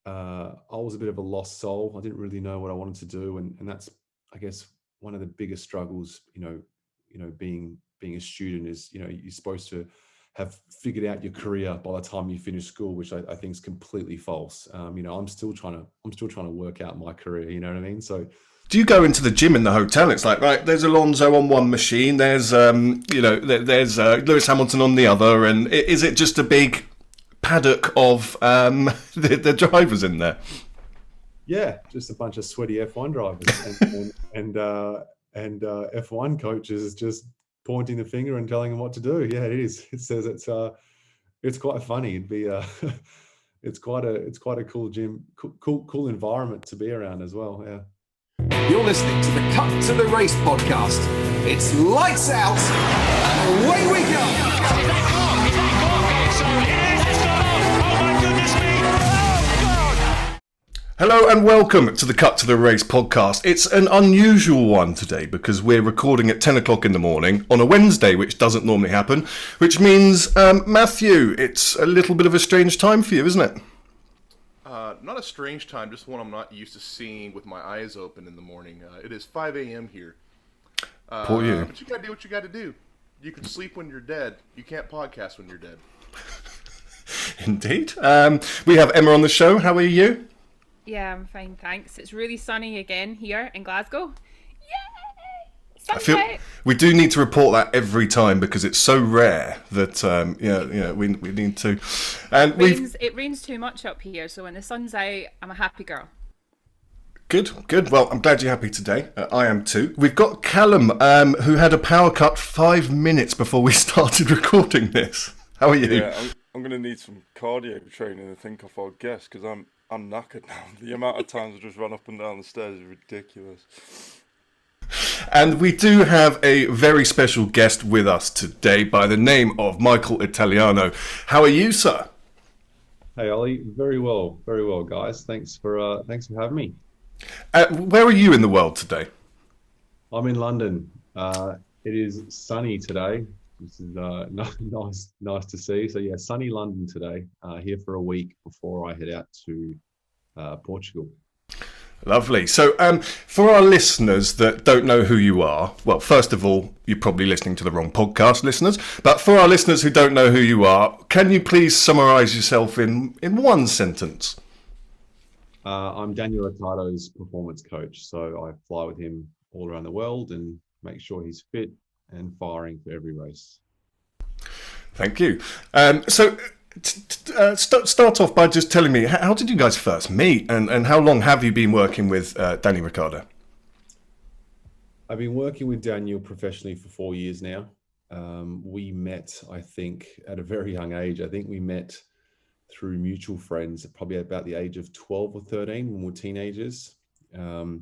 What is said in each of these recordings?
I was a bit of a lost soul. I didn't really know what I wanted to do, and that's, I guess, one of the biggest struggles. Being a student is, you're supposed to have figured out your career by the time you finish school, which I think is completely false. I'm still trying to work out my career. You know what I mean? So Do you go into the gym in the hotel? It's like, right, there's Alonso on one machine, there's there's Lewis Hamilton on the other, and is it just a big paddock of the drivers in there? yeah, just a bunch of sweaty F1 drivers and F1 coaches just pointing the finger and telling them what to do. Yeah, it is. It says it's quite funny. It'd be it's quite a cool gym, cool environment to be around as well. Yeah. You're listening to the Cut to the Race podcast. It's lights out and away we go. Hello and welcome to the Cut to the Race podcast. It's an unusual one today because we're recording at 10 o'clock in the morning on a Wednesday, which doesn't normally happen, which means, Matthew, it's a little bit of a strange time for you, isn't it? Not a strange time, just one I'm not used to seeing with my eyes open in the morning. It is 5 a.m. here. Poor you. But you gotta do what you gotta do. You can sleep when you're dead. You can't podcast when you're dead. Indeed. We have Emma on the show. How are you? Yeah, I'm fine, thanks. It's really sunny again here in Glasgow. Yay! I feel we do need to report that every time because it's so rare that we need to. And it rains too much up here, so when the sun's out, I'm a happy girl. Good. Well, I'm glad you're happy today. I am too. We've got Callum, who had a power cut 5 minutes before we started recording this. How are you? Yeah, I'm going to need some cardio training, I think, off our guest, because I'm knackered now. The amount of times I just run up and down the stairs is ridiculous. And we do have a very special guest with us today by the name of Michael Italiano. How are you, sir? Hey, Ollie. Very well, guys. Thanks for having me. Where are you in the world today? I'm in London. It is sunny today. This is nice to see. So yeah, sunny London today. Here for a week before I head out to Portugal. Lovely. So for our listeners that don't know who you are, well, first of all, you're probably listening to the wrong podcast, listeners. But for our listeners who don't know who you are, can you please summarise yourself in one sentence? I'm Daniel Ricciardo's performance coach. So I fly with him all around the world and make sure he's fit and firing for every race. Thank you. Start off by just telling me, how did you guys first meet and how long have you been working with Daniel Ricciardo? I've been working with Daniel professionally for 4 years now. We met, I think, at a very young age. I think we met through mutual friends, probably about the age of 12 or 13 when we were teenagers. I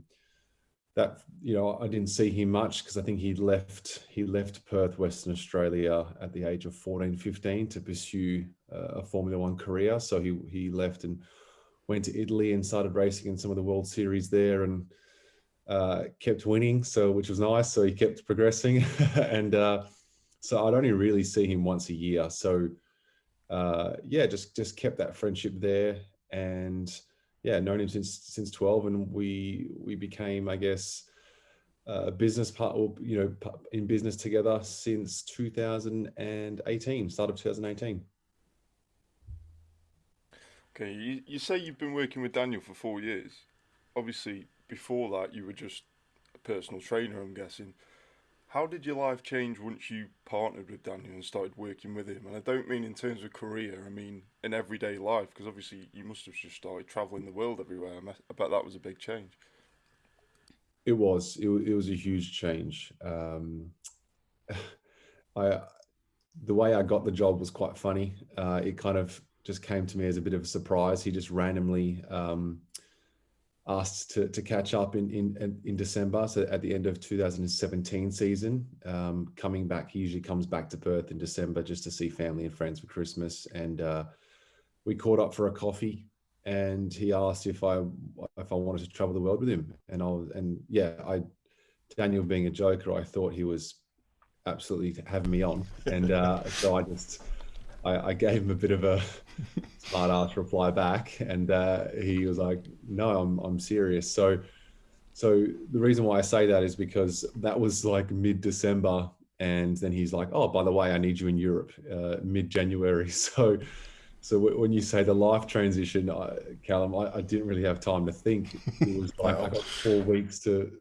didn't see him much because I think he left Perth, Western Australia at the age of 14, 15 to pursue a Formula One career. So he left and went to Italy and started racing in some of the World Series there and kept winning, which was nice. So he kept progressing. And so I'd only really see him once a year. So just kept that friendship there. And yeah, known him since 12, and we became, I guess, business part, or in business together since 2018, start of 2018. Okay, you say you've been working with Daniel for 4 years. Obviously, before that, you were just a personal trainer, I'm guessing. How did your life change once you partnered with Daniel and started working with him? And I don't mean in terms of career, I mean in everyday life, because obviously you must have just started travelling the world everywhere. I bet that was a big change. It was a huge change. The way I got the job was quite funny. It kind of just came to me as a bit of a surprise. He just randomly asked to catch up in December, so at the end of 2017 season. Coming back, he usually comes back to Perth in December just to see family and friends for Christmas, and we caught up for a coffee, and he asked if I wanted to travel the world with him, Daniel being a joker, I thought he was absolutely having me on, and so I gave him a bit of a smart ass reply back, and he was like, "No, I'm serious." So the reason why I say that is because that was like mid-December, and then he's like, "Oh, by the way, I need you in Europe mid-January." So when you say the life transition, Callum, I didn't really have time to think. It was like I got 4 weeks to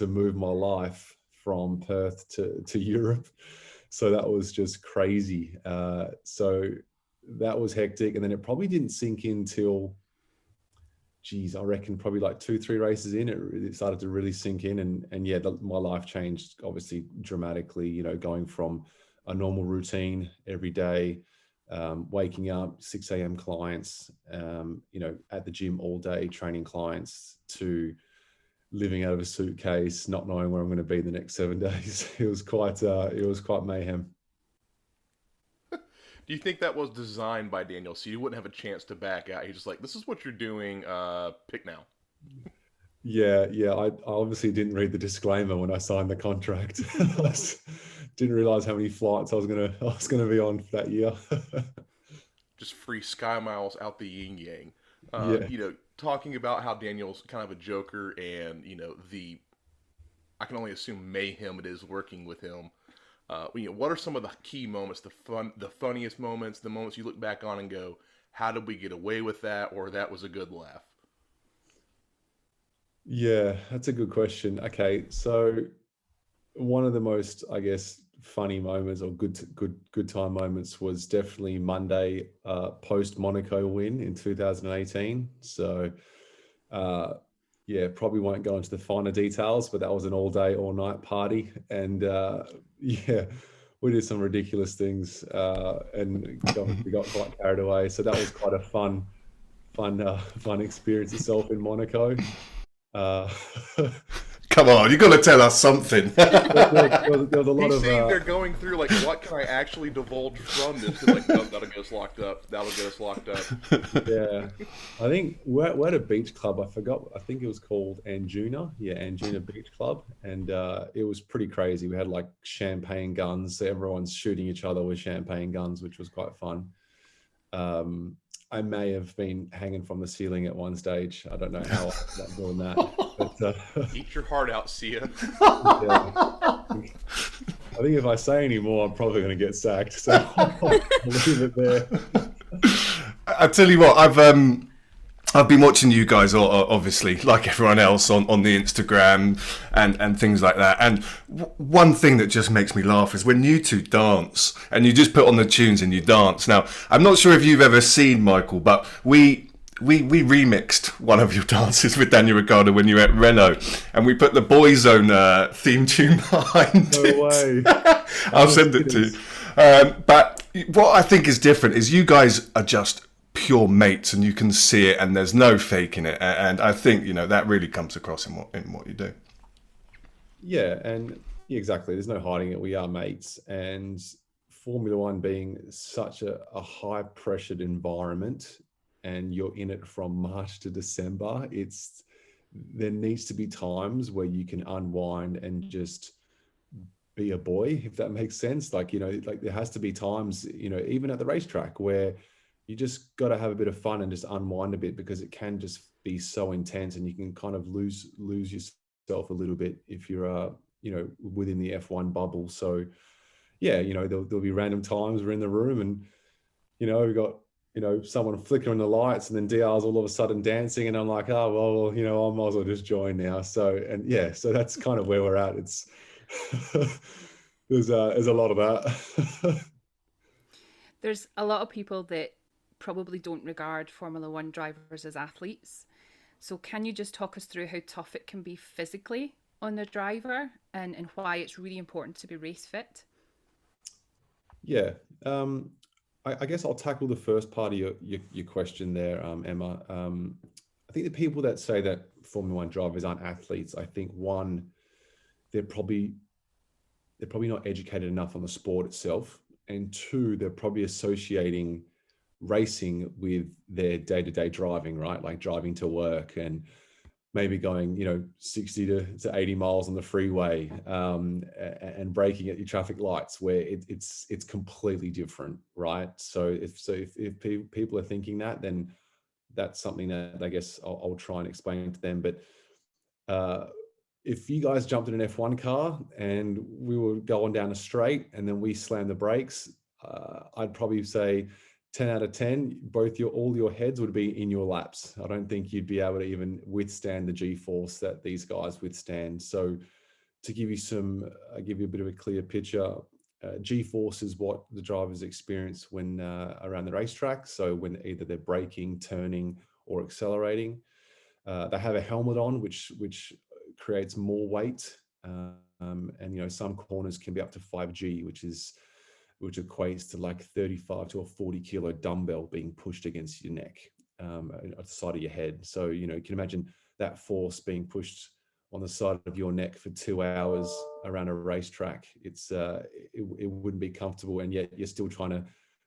move my life from Perth to Europe. So that was just crazy. So that was hectic. And then it probably didn't sink in till, geez, I reckon probably like 2-3 races in, it started to really sink in. And yeah, my life changed obviously dramatically, you know, going from a normal routine every day, waking up 6 a.m. clients, you know, at the gym all day training clients, to living out of a suitcase, not knowing where I'm going to be the next 7 days. It was quite mayhem. Do you think that was designed by Daniel so you wouldn't have a chance to back out? He's just like, this is what you're doing, pick now. Yeah. I obviously didn't read the disclaimer when I signed the contract. I didn't realize how many flights I was gonna be on that year. Just free sky miles out the yin yang. Yeah. You know, talking about how Daniel's kind of a joker, and you know, I can only assume mayhem it is working with him. You know, what are some of the key moments, the funniest moments, the moments you look back on and go, how did we get away with that, or that was a good laugh? Yeah, that's a good question. Okay, so one of the most, I guess, funny moments or good time moments was definitely Monday post Monaco win in 2018. So yeah, probably won't go into the finer details, but that was an all day, all night party, and yeah, we did some ridiculous things, and we got quite carried away. So that was quite a fun experience itself in Monaco. Come on, you got to tell us something. there was a lot He's of sitting there going through like, what can I actually divulge from this? Like, oh, that'll get us locked up. That'll get us locked up. yeah. I think we're at a beach club. I forgot. I think it was called Anjuna. Yeah, Anjuna Beach Club, and it was pretty crazy. We had like champagne guns. So everyone's shooting each other with champagne guns, which was quite fun. I may have been hanging from the ceiling at one stage. I don't know how I ended up doing that. But, Eat your heart out, Sia. yeah. I think if I say any more, I'm probably going to get sacked. So I'll leave it there. I tell you what, I've been watching you guys, obviously, like everyone else, on the Instagram and things like that. And one thing that just makes me laugh is when you two dance and you just put on the tunes and you dance. Now, I'm not sure if you've ever seen, Michael, but we remixed one of your dances with Daniel Ricciardo when you were at Renault, and we put the Boyzone theme tune behind it. No way. I'll send it to you. But what I think is different is you guys are just pure mates, and you can see it, and there's no faking it. And I think, you know, that really comes across in what you do. Yeah, and exactly. There's no hiding it. We are mates, and Formula One being such a high pressured environment, and you're in it from March to December, there needs to be times where you can unwind and just be a boy, if that makes sense. Like, you know, like there has to be times, you know, even at the racetrack, where you just got to have a bit of fun and just unwind a bit, because it can just be so intense, and you can kind of lose yourself a little bit if you're you know, within the F1 bubble. So yeah, you know, there'll be random times we're in the room and, you know, we've got, you know, someone flickering the lights, and then DR's all of a sudden dancing, and I'm like, oh well, you know, I might as well just join now. So, and yeah, so that's kind of where we're at. It's there's a lot of that. There's a lot of people that probably don't regard Formula One drivers as athletes. So can you just talk us through how tough it can be physically on the driver, and why it's really important to be race fit? Yeah. I guess I'll tackle the first part of your question there, Emma. I think the people that say that Formula One drivers aren't athletes, I think one, they're probably not educated enough on the sport itself, and two, they're probably associating racing with their day-to-day driving, right? Like driving to work and maybe going, 60 to 80 miles on the freeway, and braking at your traffic lights, where it's completely different, right? So if people are thinking that, then that's something that I guess I'll try and explain to them. But if you guys jumped in an F1 car and we were going down a straight and then we slammed the brakes, I'd probably say 10 out of 10, all your heads would be in your laps. I don't think you'd be able to even withstand the G-force that these guys withstand. So to give you a bit of a clear picture, G-force is what the drivers experience when around the racetrack. So when either they're braking, turning, or accelerating, they have a helmet on, which creates more weight, and some corners can be up to 5G, which equates to like 35 to a 40 kilo dumbbell being pushed against your neck, at the side of your head. So you can imagine that force being pushed on the side of your neck for 2 hours around a racetrack. It wouldn't be comfortable, and yet you're still trying to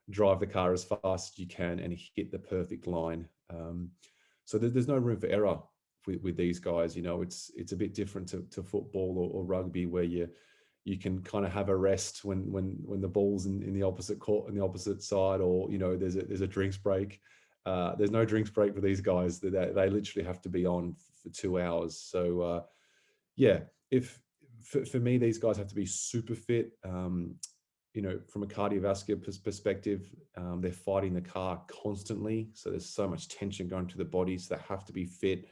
drive the car as fast as you can and hit the perfect line. So there's no room for error with these guys. It's a bit different to football or rugby, where you can kind of have a rest when the ball's in the opposite court, on the opposite side, or there's a drinks break. There's no drinks break for these guys. They literally have to be on for 2 hours. So if for me, these guys have to be super fit. From a cardiovascular perspective, they're fighting the car constantly. So there's so much tension going to the body, so they have to be fit.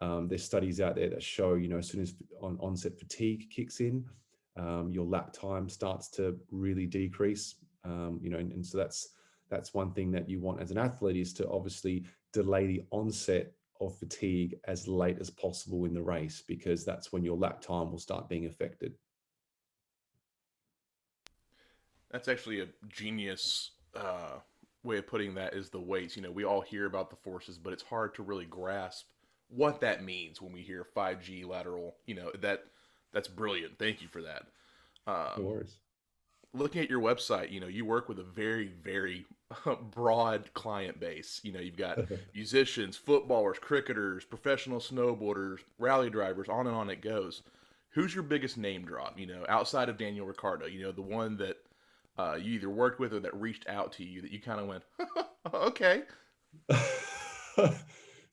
There's studies out there that show, as soon as onset fatigue kicks in, your lap time starts to really decrease. And so that's one thing that you want as an athlete, is to obviously delay the onset of fatigue as late as possible in the race, because that's when your lap time will start being affected. That's actually a genius way of putting that, is the weights. We all hear about the forces, but it's hard to really grasp what that means when we hear 5G lateral. That's brilliant. Thank you for that. No worries. Looking at your website, you work with a very, very broad client base. You've got musicians, footballers, cricketers, professional snowboarders, rally drivers, on and on it goes. Who's your biggest name drop, outside of Daniel Ricciardo, the one that you either worked with or that reached out to you that you kind of went, okay.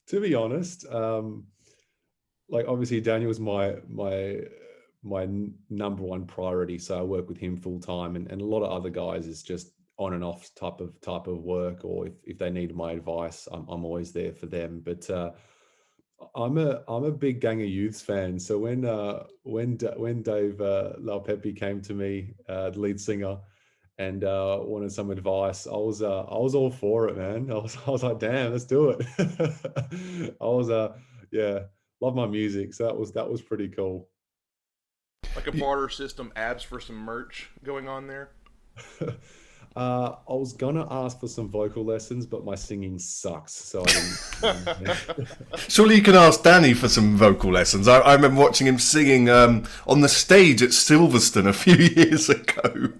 To be honest, obviously Daniel's my number one priority. So I work with him full time, and a lot of other guys is just on and off type of work, or if they need my advice, I'm always there for them. But I'm a big Gang of Youths fan. So when Dave Laupepi came to me, the lead singer, and wanted some advice, I was all for it, man. I was like, damn, let's do it. Love my music, so that was pretty cool. Like a barter system, abs for some merch going on there? I was gonna ask for some vocal lessons, but my singing sucks, so I didn't. Surely you can ask Danny for some vocal lessons. I remember watching him singing on the stage at Silverstone a few years ago.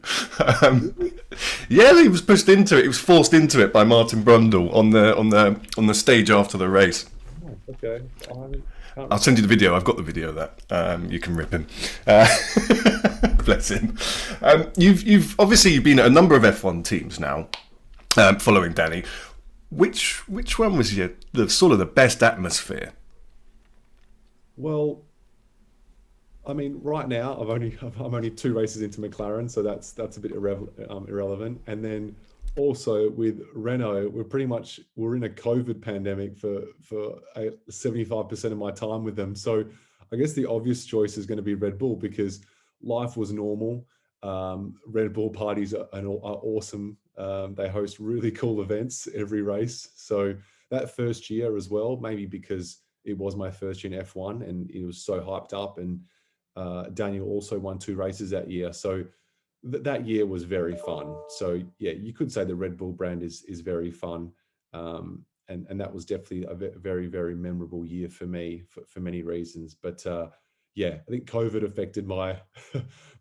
He was pushed into it. He was forced into it by Martin Brundle on the stage after the race. Oh, okay. I'll send you the video. I've got the video of that. You can rip him. Bless him. You've obviously been at a number of F1 teams now, following Danny. Which one was the best atmosphere? Well, I mean, right now I'm only 2 races into McLaren, so that's a bit irrelevant. And then also with Renault, we're in a COVID pandemic for 75% of my time with them. So I guess the obvious choice is going to be Red Bull, because life was normal. Red Bull parties are awesome. They host really cool events every race. So that first year as well, maybe because it was my first year in F1 and it was so hyped up, and Daniel also won 2 races that year. So that year was very fun. So yeah, you could say the Red Bull brand is very fun. And that was definitely a very, very memorable year for me for many reasons. But I think COVID affected my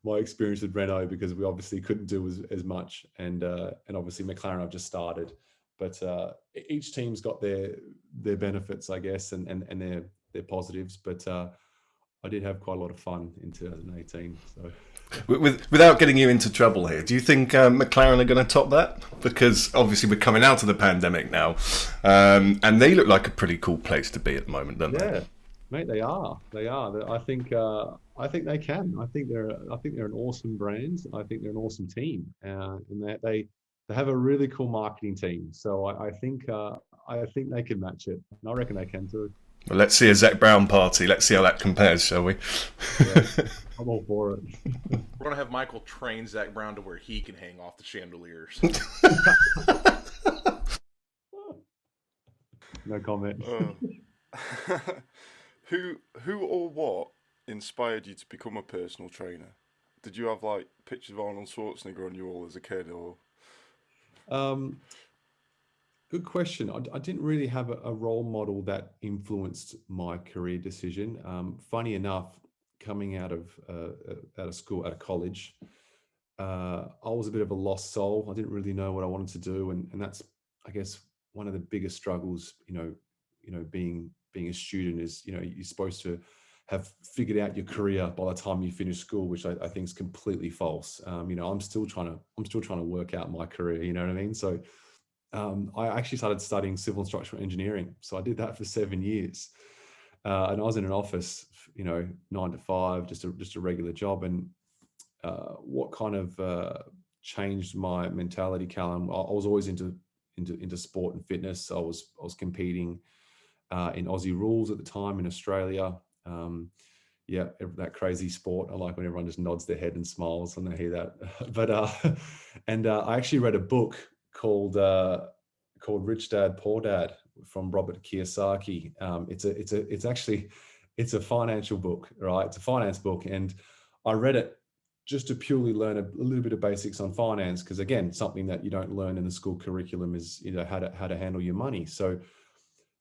my experience with Renault, because we obviously couldn't do as much, and obviously McLaren I've just started, but each team's got their benefits, I guess, and positives, but I did have quite a lot of fun in 2018. So, without getting you into trouble here, do you think McLaren are going to top that? Because obviously we're coming out of the pandemic now, and they look like a pretty cool place to be at the moment, don't they? Yeah, mate, they are. I think they can. I think they're an awesome brand. I think they're an awesome team, and they have a really cool marketing team. So I think they can match it, and I reckon they can too. Well, let's see a Zach Brown party. Let's see how that compares, shall we? Yeah, I'm all for it. We're gonna have Michael train Zach Brown to where he can hang off the chandeliers. No comment. Who or what inspired you to become a personal trainer? Did you have like pictures of Arnold Schwarzenegger on your wall as a kid, or? Good question. I didn't really have a role model that influenced my career decision. Funny enough, coming out of school, out of college, I was a bit of a lost soul. I didn't really know what I wanted to do, and that's, I guess, one of the biggest struggles. Being a student is, you're supposed to have figured out your career by the time you finish school, which I think is completely false. I'm still trying to work out my career. You know what I mean? So. I actually started studying civil and structural engineering. So I did that for 7 years. And I was in an office, 9 to 5, just a regular job. And what kind of changed my mentality, Callum, I was always into sport and fitness. I was competing in Aussie rules at the time in Australia. That crazy sport. I like when everyone just nods their head and smiles when they hear that. But I actually read a book called Rich Dad Poor Dad from Robert Kiyosaki. It's a financial book, right? It's a finance book, and I read it just to purely learn a little bit of basics on finance, because again, something that you don't learn in the school curriculum is how to handle your money. So,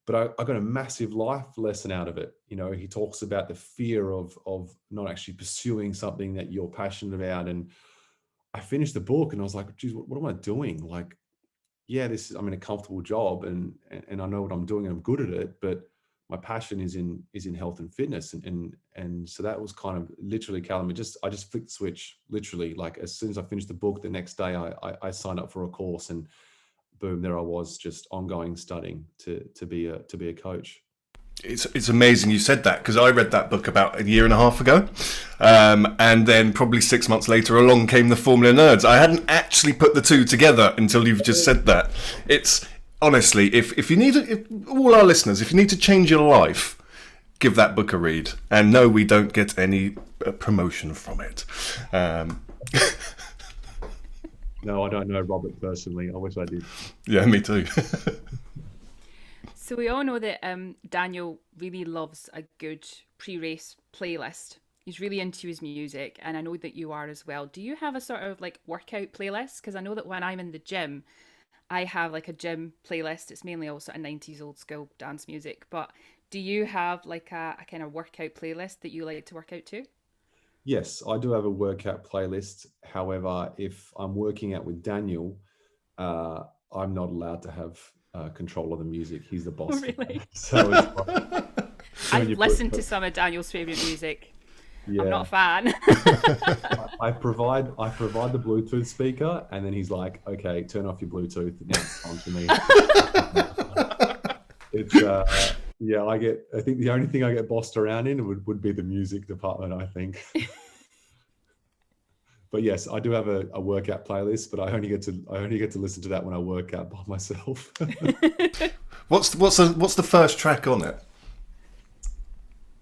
but I got a massive life lesson out of it. He talks about the fear of not actually pursuing something that you're passionate about, and I finished the book and I was like, geez, what am I doing? Like, yeah, I'm in a comfortable job and I know what I'm doing and I'm good at it, but my passion is in health and fitness. And so that was kind of literally, Callum, I just flicked the switch, literally. Like as soon as I finished the book, the next day I signed up for a course, and boom, there I was, just ongoing studying to be a coach. It's amazing you said that, because I read that book about a year and a half ago, and then probably 6 months later along came the FormulaNerds. I hadn't actually put the two together until you've just said that. It's honestly, if you need all our listeners, if you need to change your life, give that book a read. And no, we don't get any promotion from it. No, I don't know Robert personally. I wish I did. Yeah, me too. So we all know that Daniel really loves a good pre-race playlist. He's really into his music, and I know that you are as well. Do you have a sort of like workout playlist? Because I know that when I'm in the gym, I have like a gym playlist. It's mainly all sort of 90s old school dance music. But do you have like a kind of workout playlist that you like to work out to? Yes, I do have a workout playlist. However, if I'm working out with Daniel, I'm not allowed to have control of the music. He's the boss. Really? So I've listened to some of Daniel's favourite music. Yeah. I'm not a fan. I provide the Bluetooth speaker, and then he's like, "Okay, turn off your Bluetooth. Now it's on to me." It's I think the only thing I get bossed around in would be the music department, I think. But yes, I do have a workout playlist, but I only get to listen to that when I work out by myself. What's the first track on it?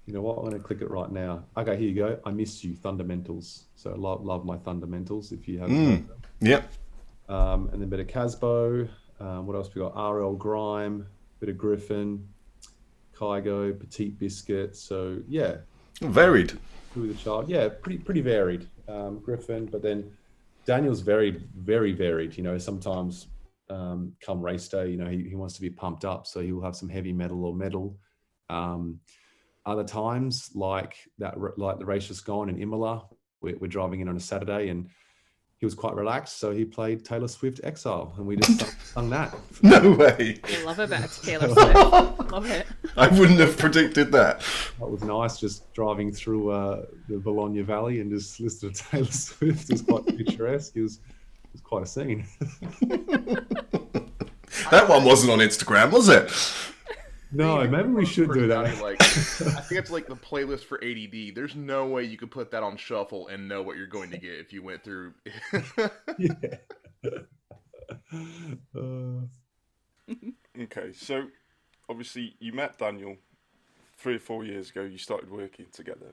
You know what? I'm going to click it right now. Okay, here you go. I Miss You, Fundamentals. So love my Fundamentals. If you haven't heard them. Yep. And then a bit of Casbo. What else we got? RL Grime, bit of Griffin, Kygo, Petite Biscuit. So yeah, varied. Who the Child? Yeah, pretty varied. Griffin, but then Daniel's very, very varied. Sometimes come race day, he wants to be pumped up, so he'll have some heavy metal or metal. Other times, like the race just gone in Imola, we're driving in on a Saturday, and he was quite relaxed, so he played Taylor Swift Exile, and we just sung that. No way. I love a bit of Taylor Swift. Love it. I wouldn't have predicted that. That was nice, just driving through the Bologna Valley and just listening to Taylor Swift. It was quite picturesque. It was quite a scene. That one wasn't on Instagram, was it? No, maybe we should do that. I think it's like the playlist for ADD. There's no way you could put that on shuffle and know what you're going to get if you went through. Yeah. Okay, so obviously you met Daniel 3 or 4 years ago. You started working together.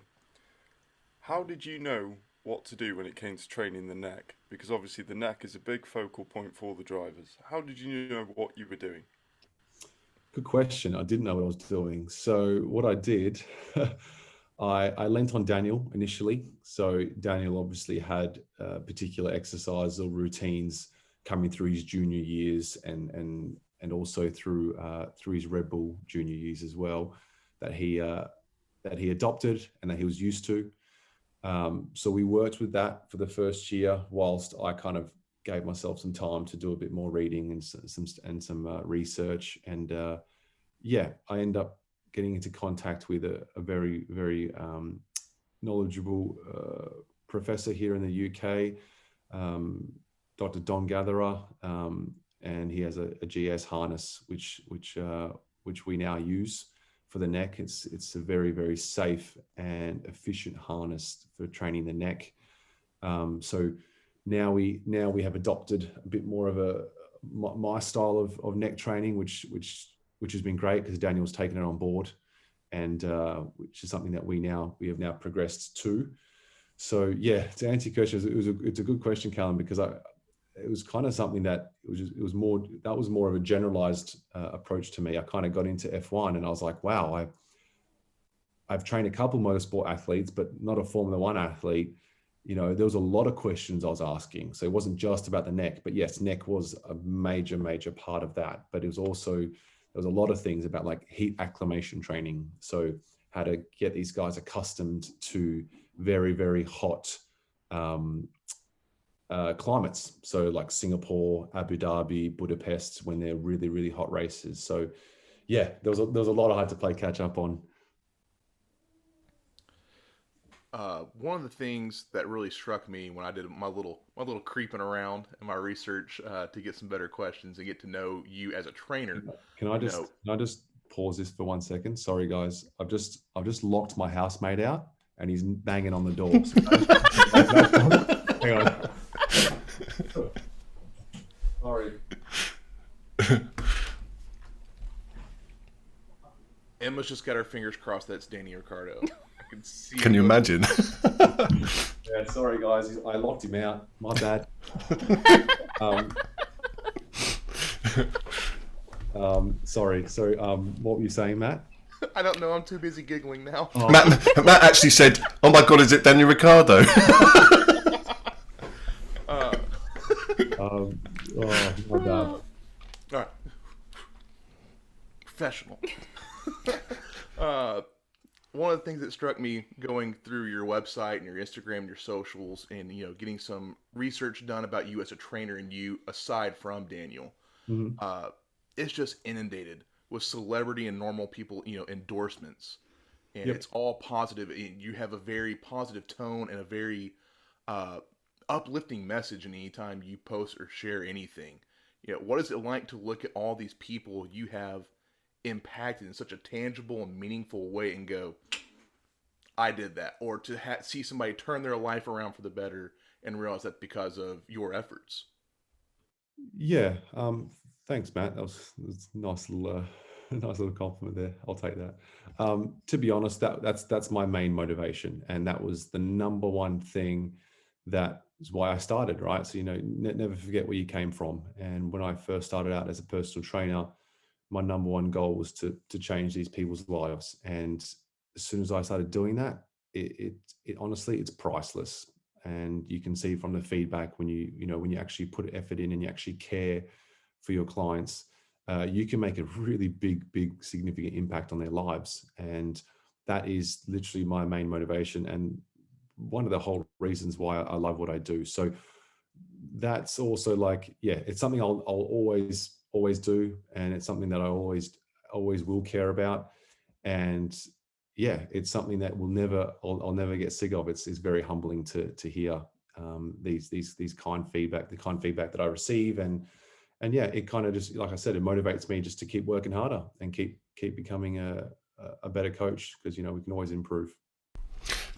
How did you know what to do when it came to training the neck? Because obviously the neck is a big focal point for the drivers. How did you know what you were doing? Good question. I didn't know what I was doing. So what I did, I lent on Daniel initially. So Daniel obviously had particular exercises or routines coming through his junior years and also through his Red Bull junior years as well, that he adopted and that he was used to. So we worked with that for the first year, whilst I kind of gave myself some time to do a bit more reading and some research. And I end up getting into contact with a very, very knowledgeable professor here in the UK, Dr. Don Gatherer, and he has a GS harness which we now use for the neck. It's a very, very safe and efficient harness for training the neck. So now we have adopted a bit more of my style of neck training, which has been great because Daniel's taken it on board, and which is something that we have now progressed to. So yeah, to answer your question, it's a good question, Callum, because it was kind of something that it was more of a generalized approach to me. I kind of got into F1 and I was like, wow, I've trained a couple motorsport athletes, but not a Formula One athlete. You know, there was a lot of questions I was asking. So it wasn't just about the neck, but yes, neck was a major, major part of that. But it was also, there was a lot of things about like heat acclimation training. So how to get these guys accustomed to very, very hot climates. So like Singapore, Abu Dhabi, Budapest, when they're really, really hot races. So yeah, there was a lot I had to play catch up on. One of the things that really struck me when I did my little creeping around in my research to get some better questions and get to know you as a trainer. Can I just pause this for 1 second? Sorry guys, I've just locked my housemate out and he's banging on the door. So, hang on. Sorry. Emma's just got her fingers crossed that it's Daniel Ricciardo. Can you imagine? Yeah, sorry guys, I locked him out. My bad. Sorry. So, what were you saying, Matt? I don't know. I'm too busy giggling now. Oh. Matt actually said, "Oh my God, is it Daniel Ricciardo?" My bad. All right. Professional. One of the things that struck me going through your website and your Instagram, your socials, and getting some research done about you as a trainer and you aside from Daniel, it's just inundated with celebrity and normal people, endorsements, and it's all positive. And you have a very positive tone and a very uplifting message in any time you post or share anything. What is it like to look at all these people you have impacted in such a tangible and meaningful way and go, I did that, or to see somebody turn their life around for the better and realize that because of your efforts? Yeah, thanks, Matt. That was a nice little compliment there. I'll take that. To be honest, that's my main motivation, and that was the number one thing. That is why I started, right? So never forget where you came from. And when I first started out as a personal trainer, my number one goal was to change these people's lives. And as soon as I started doing that, it honestly, it's priceless. And you can see from the feedback when you actually put effort in and you actually care for your clients, you can make a really big, significant impact on their lives. And that is literally my main motivation and one of the whole reasons why I love what I do. So that's also like, yeah, it's something I'll always do, and it's something that I always will care about. And yeah, it's something that I'll never get sick of. It's very humbling to hear these kind feedback, the kind feedback that I receive. And yeah, it kind of just, like I said, it motivates me just to keep working harder and keep becoming a better coach, because, you know, we can always improve.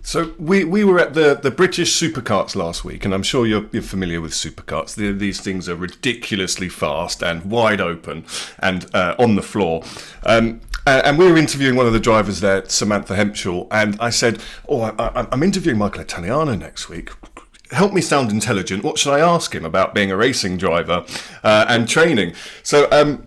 So we were at the British Supercarts last week, and I'm sure you're familiar with supercarts. These things are ridiculously fast and wide open and on the floor. And we were interviewing one of the drivers there, Samantha Hempshaw, and I said, I'm interviewing Michael Italiano next week. Help me sound intelligent. What should I ask him about being a racing driver and training? So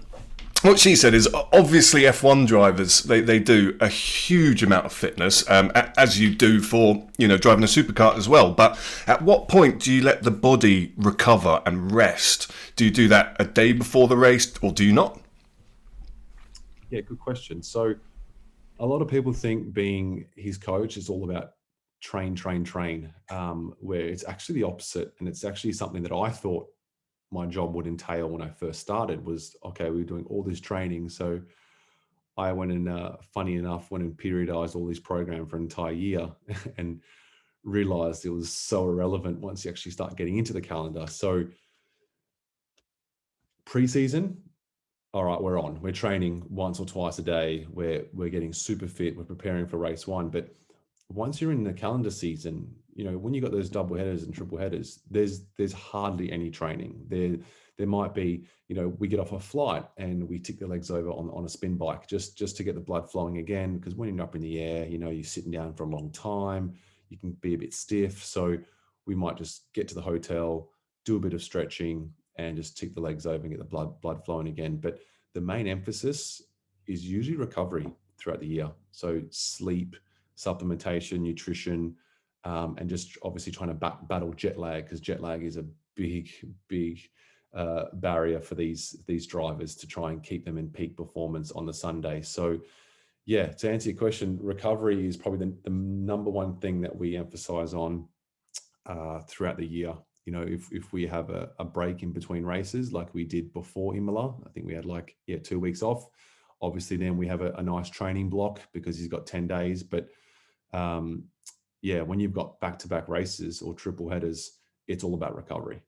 what she said is, obviously F1 drivers, they do a huge amount of fitness, as you do for, you know, driving a supercar as well. But at what point do you let the body recover and rest? Do you do that a day before the race, or do you not? Yeah, good question. So a lot of people think being his coach is all about train, where it's actually the opposite. And it's actually something that I thought my job would entail when I first started. Was, okay, we were doing all this training. So I went and, funny enough, went and periodized all this program for an entire year and realized it was so irrelevant once you actually start getting into the calendar. So pre-season, all right, we're training once or twice a day. We're getting super fit. We're preparing for race one. But once you're in the calendar season, you know, when you got those double headers and triple headers, there's hardly any training. There might be, you know, we get off a flight and we tick the legs over on a spin bike just to get the blood flowing again. Because when you're up in the air, you know, you're sitting down for a long time, you can be a bit stiff. So we might just get to the hotel, do a bit of stretching, and just tick the legs over and get the blood flowing again. But the main emphasis is usually recovery throughout the year. So sleep, supplementation, nutrition, and just obviously trying to battle jet lag, because jet lag is a big barrier for these drivers to try and keep them in peak performance on the Sunday. So yeah, to answer your question, recovery is probably the number one thing that we emphasize on throughout the year. You know, if we have a break in between races, like we did before Imola, I think we had 2 weeks off. Obviously, then we have a nice training block because he's got 10 days. But yeah, when you've got back-to-back races or triple headers, it's all about recovery.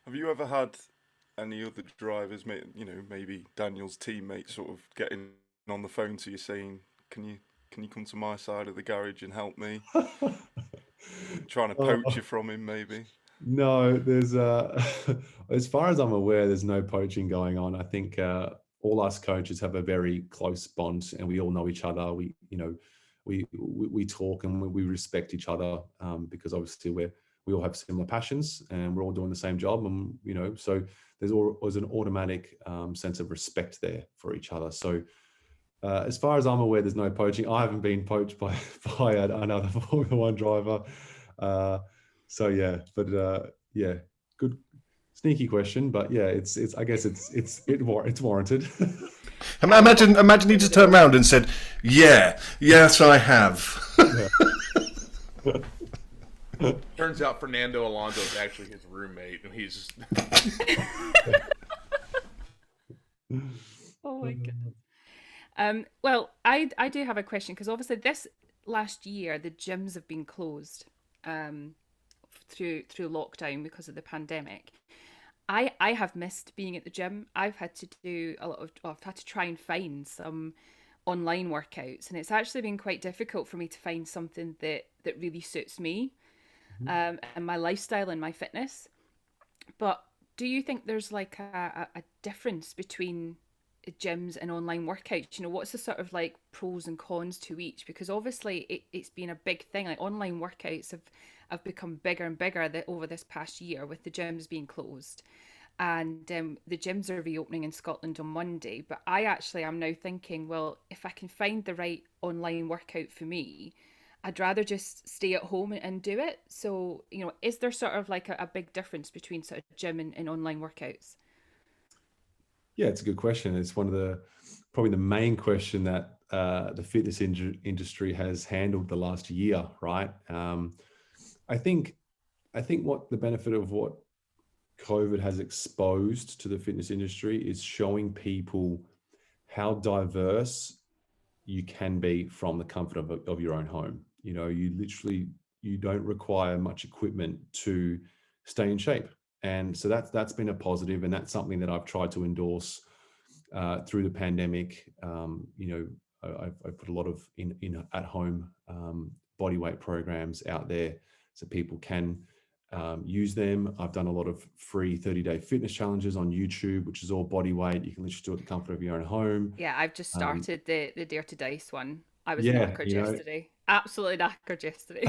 Have you ever had any other drivers, you know, maybe Daniel's teammate, sort of getting on the phone to you saying, "Can you come to my side of the garage and help me?" Trying to poach you from him, maybe? No, there's as far as I'm aware, there's no poaching going on. I think all us coaches have a very close bond, and we all know each other. We talk and we respect each other, because obviously we all have similar passions and we're all doing the same job, and you know, so there's always an automatic sense of respect there for each other. So as far as I'm aware, there's no poaching. I haven't been poached by another Formula One driver. So yeah, but yeah, good, sneaky question, but yeah, I guess it's warranted. Imagine he just turned around and said, yes, I have. Turns out Fernando Alonso is actually his roommate, and he's Oh my goodness. Well, I do have a question, because obviously this last year the gyms have been closed through lockdown because of the pandemic. I have missed being at the gym. I've had to do I've had to try and find some online workouts, and it's actually been quite difficult for me to find something that really suits me, and my lifestyle and my fitness. But do you think there's like a difference between gyms and online workouts? You know, what's the sort of like pros and cons to each? Because obviously it's been a big thing. Like online workouts have become bigger and bigger over this past year, with the gyms being closed, and the gyms are reopening in Scotland on Monday. But I actually am now thinking, well, if I can find the right online workout for me, I'd rather just stay at home and do it. So, you know, is there sort of like a big difference between sort of gym and online workouts? Yeah, it's a good question. It's probably the main question that the fitness industry has handled the last year, right? I think I think what the benefit of what COVID has exposed to the fitness industry is showing people how diverse you can be from the comfort of your own home. You know, you don't require much equipment to stay in shape. And so that's been a positive, and that's something that I've tried to endorse through the pandemic. You know, I've put a lot of in at home body weight programs out there so people can use them. I've done a lot of free 30-day fitness challenges on YouTube, which is all body weight. You can literally do it at the comfort of your own home. Yeah, I've just started the Dare to Dice one. I was Yeah, knackered you know, yesterday. Absolutely knackered yesterday.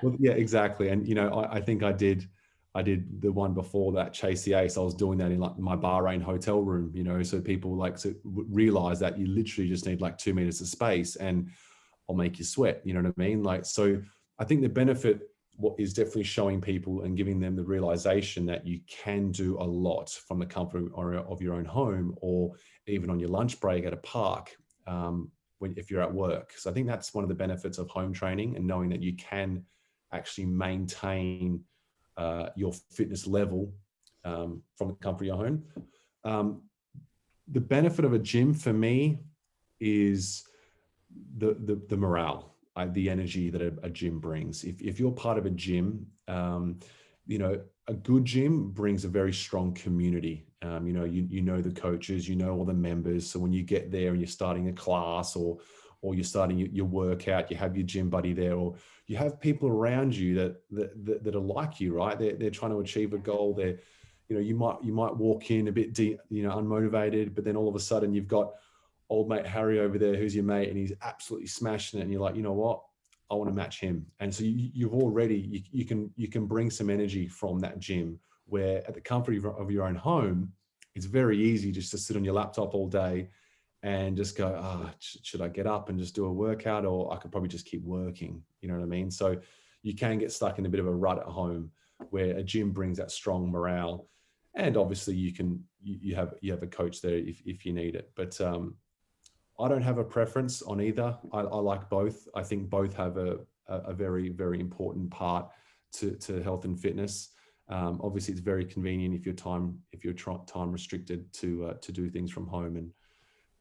well, yeah, exactly. And you know, I think I did the one before that, Chase the Ace. I was doing that in like my Bahrain hotel room, you know, so people like to realize that you literally just need like 2 meters of space and I'll make you sweat. You know what I mean? Like, so I think the benefit what is definitely showing people and giving them the realization that you can do a lot from the comfort of your own home, or even on your lunch break at a park, if you're at work. So I think that's one of the benefits of home training, and knowing that you can actually maintain your fitness level from the comfort of your home. The benefit of a gym for me is the morale, the energy that a gym brings. If you're part of a gym, you know, a good gym brings a very strong community. You know, you know the coaches, you know all the members. So when you get there and you're starting a class, or you're starting your workout, you have your gym buddy there, or you have people around you that are like you, right? They're trying to achieve a goal. They're, you know, you might walk in a bit unmotivated, but then all of a sudden you've got old mate Harry over there, who's your mate, and he's absolutely smashing it, and you're like, you know what, I want to match him. And so you've already, you can bring some energy from that gym, where at the comfort of your own home, it's very easy just to sit on your laptop all day and just go, should I get up and just do a workout, or I could probably just keep working, you know what I mean? So you can get stuck in a bit of a rut at home, where a gym brings that strong morale. And obviously you have a coach there if you need it. But I don't have a preference on either. I like both. I think both have a very, very important part to health and fitness. Obviously, it's very convenient if you're time restricted to do things from home. And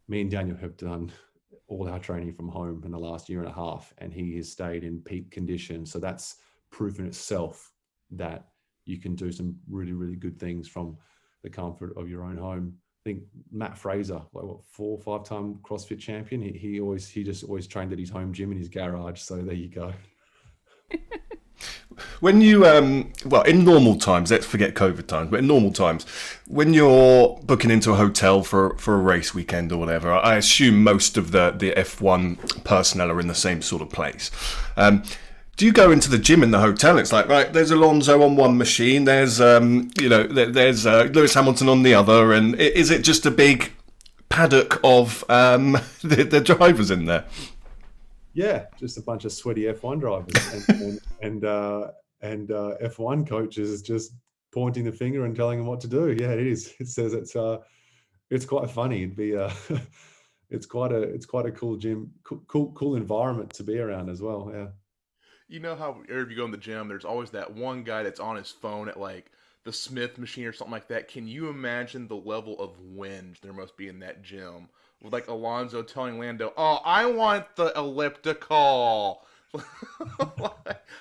me and Daniel have done all our training from home in the last year and a half, and he has stayed in peak condition. So that's proof in itself that you can do some really, really good things from the comfort of your own home. I think Matt Fraser, like 4 or 5 time CrossFit champion, he just always trained at his home gym in his garage. So there you go. When you, well, in normal times, let's forget COVID times, but in normal times, when you're booking into a hotel for a race weekend or whatever, I assume most of the F1 personnel are in the same sort of place. Do you go into the gym in the hotel? It's like, right, there's Alonso on one machine, there's there's Lewis Hamilton on the other, and is it just a big paddock of the drivers in there? Yeah, just a bunch of sweaty F1 drivers and F1 coaches just pointing the finger and telling them what to do. Yeah, it is. It says it's quite funny. It'd be it's quite a cool gym, cool environment to be around as well. Yeah. You know how wherever you go in the gym, there's always that one guy that's on his phone at like the Smith machine or something like that. Can you imagine the level of whinge there must be in that gym? With like Alonso telling Lando, "Oh, I want the elliptical."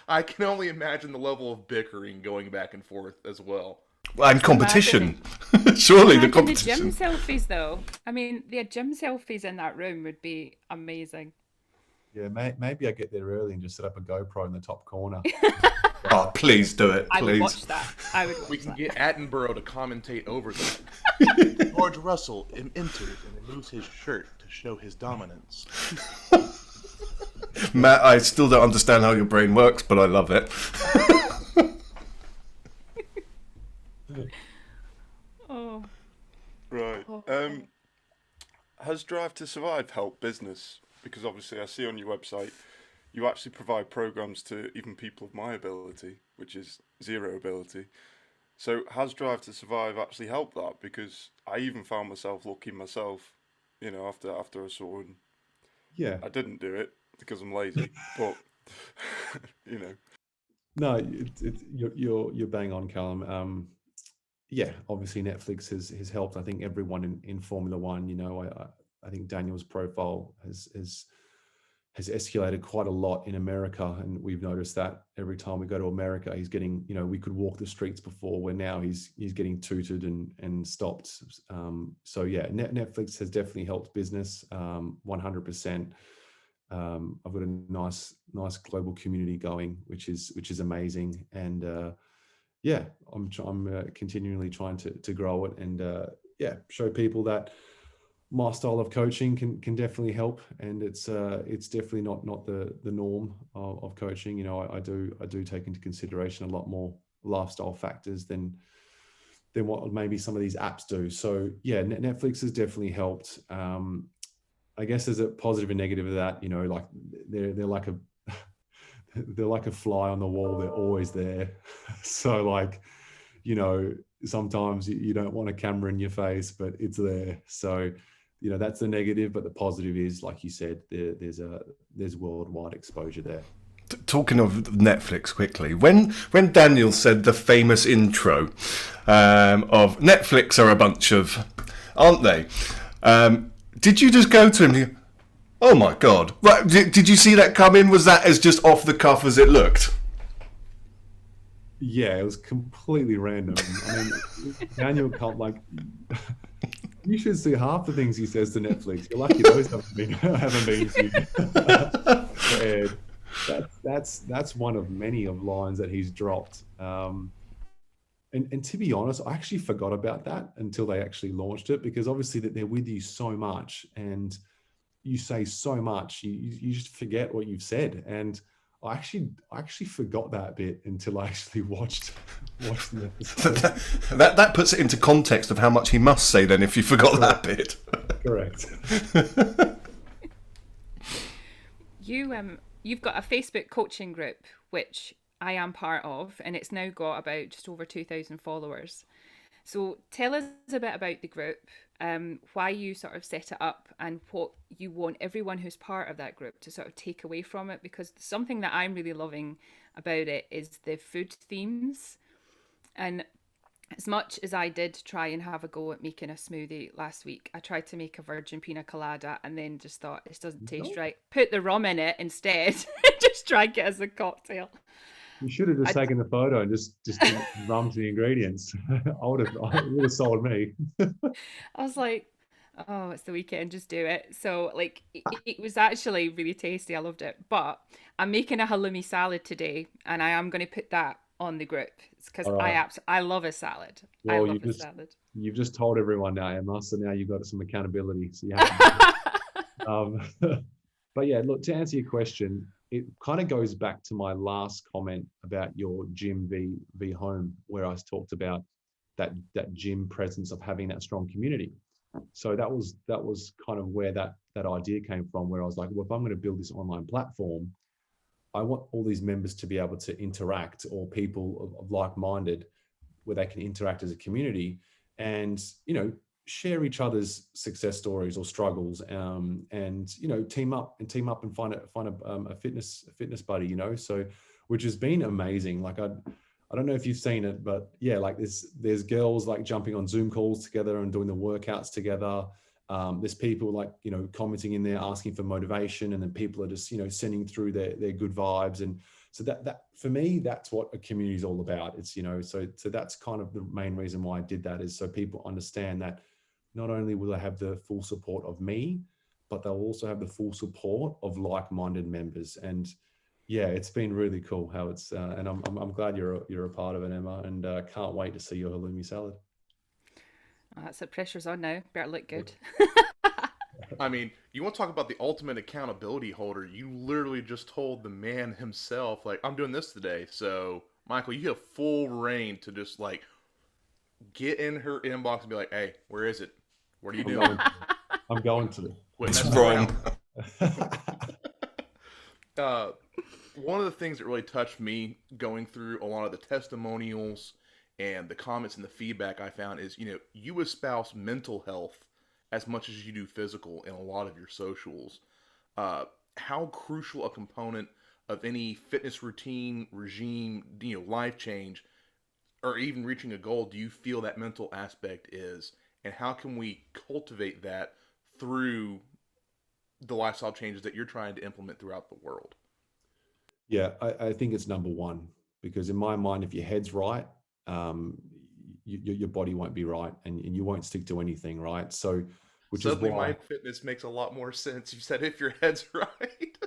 I can only imagine the level of bickering going back and forth as well. And competition. Surely the The competition. gym selfies, though. I mean, the gym selfies in that room would be amazing. Yeah, maybe I get there early and just set up a GoPro in the top corner. Oh, please do it, please. I would watch that. We can get Attenborough to commentate over that. George Russell enters and removes his shirt to show his dominance. Matt, I still don't understand how your brain works, but I love it. Oh. Right. Has Drive to Survive helped business? Because obviously I see on your website you actually provide programs to even people of my ability, which is zero ability. So has Drive to Survive actually helped that? Because I even found myself looking myself, you know, after I saw it. Yeah. I didn't do it because I'm lazy, but you know. No, you're bang on, Callum. Yeah, obviously Netflix has helped. I think everyone in Formula One. I think Daniel's profile has escalated quite a lot in America, and we've noticed that every time we go to America, he's getting. We could walk the streets before, where now he's getting tooted and stopped. So yeah, Netflix has definitely helped business, 100%. I've got a nice global community going, which is amazing, and yeah, I'm continually trying to grow it, and yeah, show people that my style of coaching can definitely help, and it's definitely not the norm of coaching. I do take into consideration a lot more lifestyle factors than what maybe some of these apps do. So yeah, Netflix has definitely helped. I guess there's a positive and negative of that. Like they're like a they're like a fly on the wall. They're always there. So like, sometimes you don't want a camera in your face, but it's there. So, that's the negative, but the positive is, like you said, there's worldwide exposure there. Talking of Netflix quickly, when Daniel said the famous intro of Netflix are a bunch of, aren't they? Did you just go to him and go, oh my God. Right, did you see that come in? Was that as just off the cuff as it looked? Yeah, it was completely random. I mean, Daniel can't, like, you should see half the things he says to Netflix. You're lucky those haven't been aired. That's one of many of lines that he's dropped. And to be honest, I actually forgot about that until they actually launched it, because obviously that they're with you so much and you say so much, you just forget what you've said. And I actually forgot that bit until I actually watched the episode. that puts it into context of how much he must say then if you forgot that bit. Correct. You've got a Facebook coaching group which I am part of, and it's now got about just over 2,000 followers. So tell us a bit about the group, why you sort of set it up, and what you want everyone who's part of that group to sort of take away from it. Because something that I'm really loving about it is the food themes. And as much as I did try and have a go at making a smoothie last week, I tried to make a virgin pina colada and then just thought, this doesn't taste right. Put the rum in it instead. Just drank it as a cocktail. You should have just taken the photo and just run to the ingredients. It would have sold me. I was like, oh, it's the weekend, just do it. So like, it was actually really tasty. I loved it. But I'm making a halloumi salad today, and I am going to put that on the group because I love a salad. Well, I love a salad. You've just told everyone now, Emma. So now you've got some accountability. So you have but yeah, look, to answer your question, it kind of goes back to my last comment about your gym v home, where I talked about that gym presence of having that strong community. So that was kind of where that idea came from, where I was like, well, if I'm going to build this online platform, I want all these members to be able to interact, or people of like-minded, where they can interact as a community and, share each other's success stories or struggles, and team up and find a fitness buddy, so, which has been amazing. Like I don't know if you've seen it, but yeah, like there's girls like jumping on Zoom calls together and doing the workouts together. There's people like, commenting in there, asking for motivation, and then people are just, sending through their good vibes. And so that for me, that's what a community is all about. It's, so that's kind of the main reason why I did that, is so people understand that not only will they have the full support of me, but they'll also have the full support of like-minded members. And yeah, it's been really cool how it's, and I'm glad you're a part of it, Emma, and can't wait to see your halloumi salad. That's it. Pressure's on now. Better look good. I mean, you want to talk about the ultimate accountability holder? You literally just told the man himself, like, I'm doing this today. So, Michael, you have full reign to just like get in her inbox and be like, hey, where is it? What are you doing? I'm going to. It's wrong. One of the things that really touched me going through a lot of the testimonials and the comments and the feedback I found is, you espouse mental health as much as you do physical in a lot of your socials. How crucial a component of any fitness routine, regime, life change, or even reaching a goal, do you feel that mental aspect is? And how can we cultivate that through the lifestyle changes that you're trying to implement throughout the world? Yeah, I think it's number one, because in my mind, if your head's right, your body won't be right, and you won't stick to anything, right? So, which is Suddenly, my why. fitness makes a lot more sense. You said if your head's right.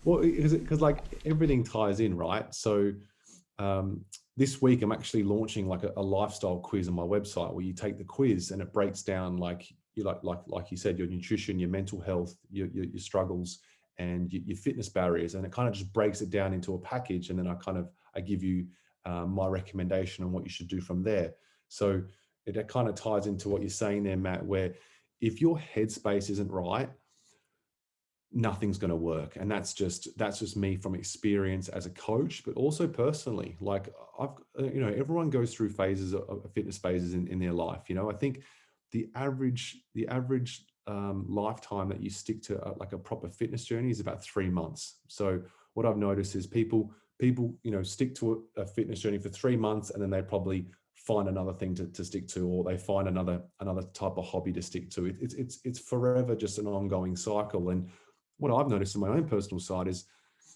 Well, because like everything ties in, right? So this week I'm actually launching like a lifestyle quiz on my website, where you take the quiz and it breaks down like you like you said, your nutrition, your mental health, your struggles, and your fitness barriers, and it kind of just breaks it down into a package, and then I give you my recommendation on what you should do from there. So it kind of ties into what you're saying there, Matt, where if your headspace isn't right, nothing's going to work. And that's just me from experience as a coach, but also personally. Like everyone goes through phases of fitness phases in their life. I think the average lifetime that you stick to like a proper fitness journey is about 3 months. So what I've noticed is people stick to a fitness journey for 3 months, and then they probably find another thing to stick to, or they find another type of hobby to stick to. It's forever just an ongoing cycle. And what I've noticed in my own personal side is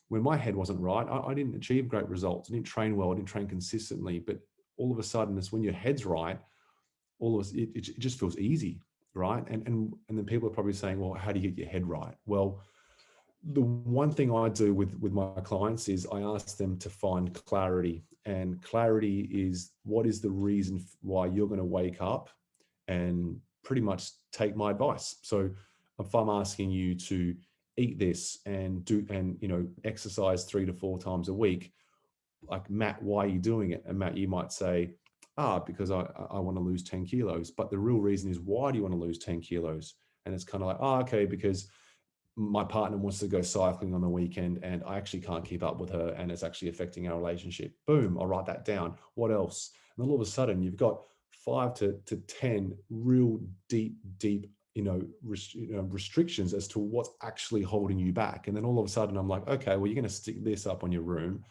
when my head wasn't right, I didn't achieve great results. I didn't train well. I didn't train consistently. But all of a sudden, it's when your head's right, it just feels easy, right? And then people are probably saying, well, how do you get your head right? Well, the one thing I do with my clients is I ask them to find clarity. And clarity is, what is the reason why you're going to wake up and pretty much take my advice? So if I'm asking you to eat this and exercise 3 to 4 times a week, like, Matt, why are you doing it? And Matt, you might say, because I want to lose 10 kilos. But the real reason is, why do you want to lose 10 kilos? And it's kind of like, okay, because my partner wants to go cycling on the weekend and I actually can't keep up with her, and it's actually affecting our relationship. Boom, I'll write that down. What else? And then all of a sudden you've got 5 to 10 real deep restrictions as to what's actually holding you back. And then all of a sudden I'm like, okay, well, you're going to stick this up on your room.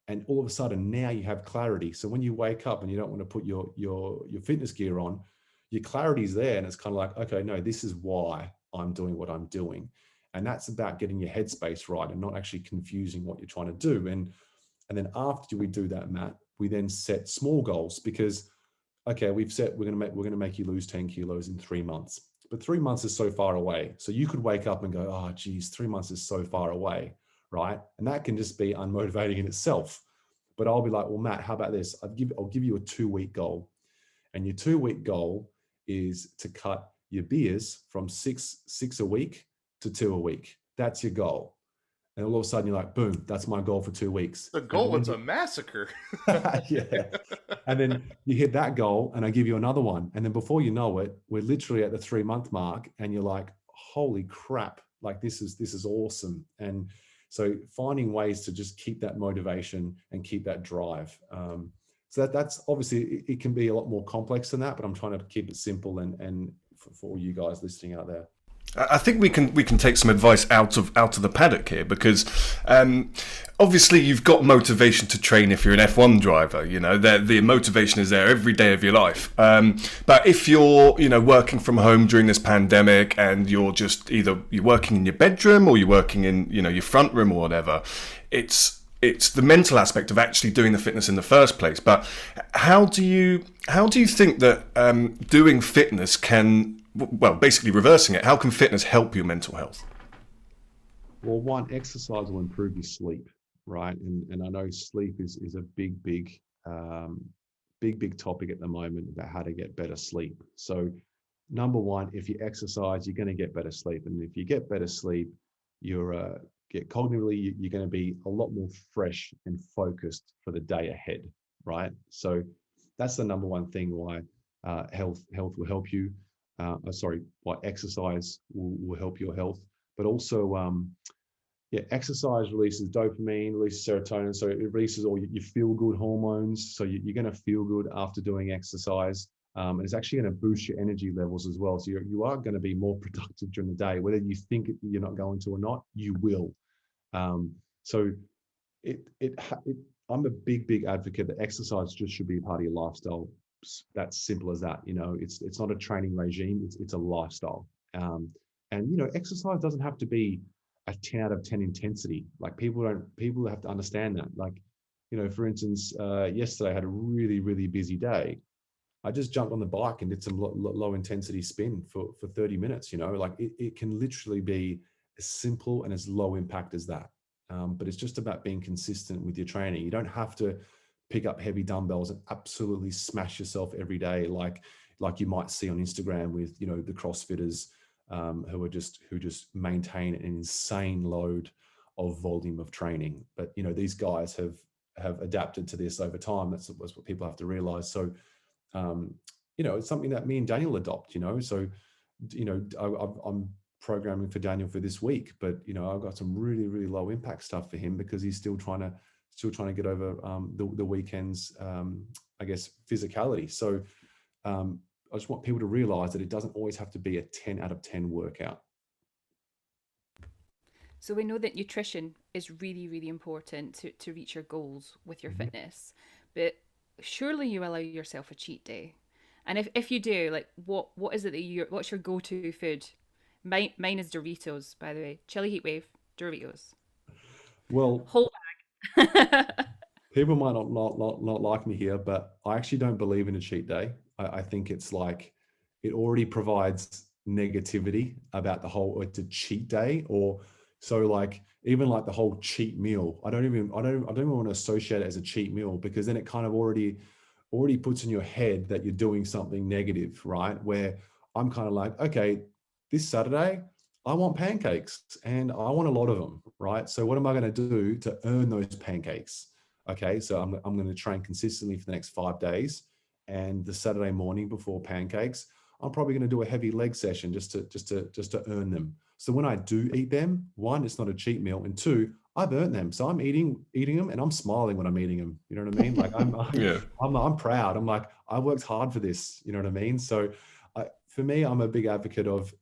And all of a sudden now you have clarity. So when you wake up and you don't want to put your fitness gear on, your clarity's there, and it's kind of like, okay, no, this is why I'm doing what I'm doing. And that's about getting your headspace right and not actually confusing what you're trying to do. And then after we do that, Matt, we then set small goals, because, okay, we've set, we're going to make you lose 10 kilos in 3 months, but 3 months is so far away. So you could wake up and go, oh, geez, 3 months is so far away, right? And that can just be unmotivating in itself. But I'll be like, well, Matt, how about this? I'll give you a 2-week goal. And your 2-week goal is to cut your beers from six a week to 2 a week. That's your goal. And all of a sudden you're like, boom, that's my goal for 2 weeks. The goal is a massacre. Yeah. And then you hit that goal and I give you another one. And then before you know it, we're literally at the 3-month mark, and you're like, holy crap, like this is awesome. And so finding ways to just keep that motivation and keep that drive. So that's obviously, it can be a lot more complex than that, but I'm trying to keep it simple and for all you guys listening out there. I think we can take some advice out of the paddock here, because obviously you've got motivation to train if you're an F1 driver. The motivation is there every day of your life. But if you're working from home during this pandemic, and you're just you're working in your bedroom or you're working in your front room or whatever, it's the mental aspect of actually doing the fitness in the first place. But how do you think that doing fitness can, well, basically reversing it, how can fitness help your mental health? Well, one, exercise will improve your sleep, right? And I know sleep is a big topic at the moment about how to get better sleep. So number one, if you exercise, you're going to get better sleep. And if you get better sleep, cognitively, you're going to be a lot more fresh and focused for the day ahead, right? So that's the number one thing why health will help you. Why exercise will help your health. But also, exercise releases dopamine, releases serotonin, so it releases all your feel-good hormones. So you're going to feel good after doing exercise. And it's actually going to boost your energy levels as well. So you are going to be more productive during the day, whether you think you're not going to or not, you will. So I'm a big advocate that exercise just should be a part of your lifestyle. That's simple as that. It's not a training regime. It's a lifestyle. And exercise doesn't have to be a 10 out of 10 intensity. Like people have to understand that. Like, for instance, yesterday I had a really busy day. I just jumped on the bike and did some low intensity spin for 30 minutes. Like it can literally be as simple and as low impact as that. But it's just about being consistent with your training. You don't have to pick up heavy dumbbells and absolutely smash yourself every day, like you might see on Instagram with the CrossFitters who just maintain an insane load of volume of training. But these guys have adapted to this over time. That's what people have to realize. So it's something that me and Daniel adopt. So I'm programming for Daniel for this week, but I've got some really low impact stuff for him because he's still trying to get over the weekend's I guess physicality. So I just want people to realize that it doesn't always have to be a 10 out of 10 workout. So we know that nutrition is really important to reach your goals with your fitness, but surely you allow yourself a cheat day. And if you do, like what is it that what's your go-to food? Mine is Doritos, by the way. Chili heat wave, Doritos. Well, whole bag. People might not like me here, but I actually don't believe in a cheat day. I think it's like it already provides negativity about the whole it's a cheat day, or so like even like the whole cheat meal. I don't even want to associate it as a cheat meal, because then it kind of already puts in your head that you're doing something negative, right? Where I'm kind of like, okay, this Saturday, I want pancakes and I want a lot of them, right? So what am I going to do to earn those pancakes? Okay, so I'm going to train consistently for the next 5 days. And the Saturday morning before pancakes, I'm probably going to do a heavy leg session just to earn them. So when I do eat them, one, it's not a cheat meal, and two, I've earned them. So I'm eating them, and I'm smiling when I'm eating them. You know what I mean? Like I'm proud. I'm like, I worked hard for this. You know what I mean? So for me, I'm a big advocate of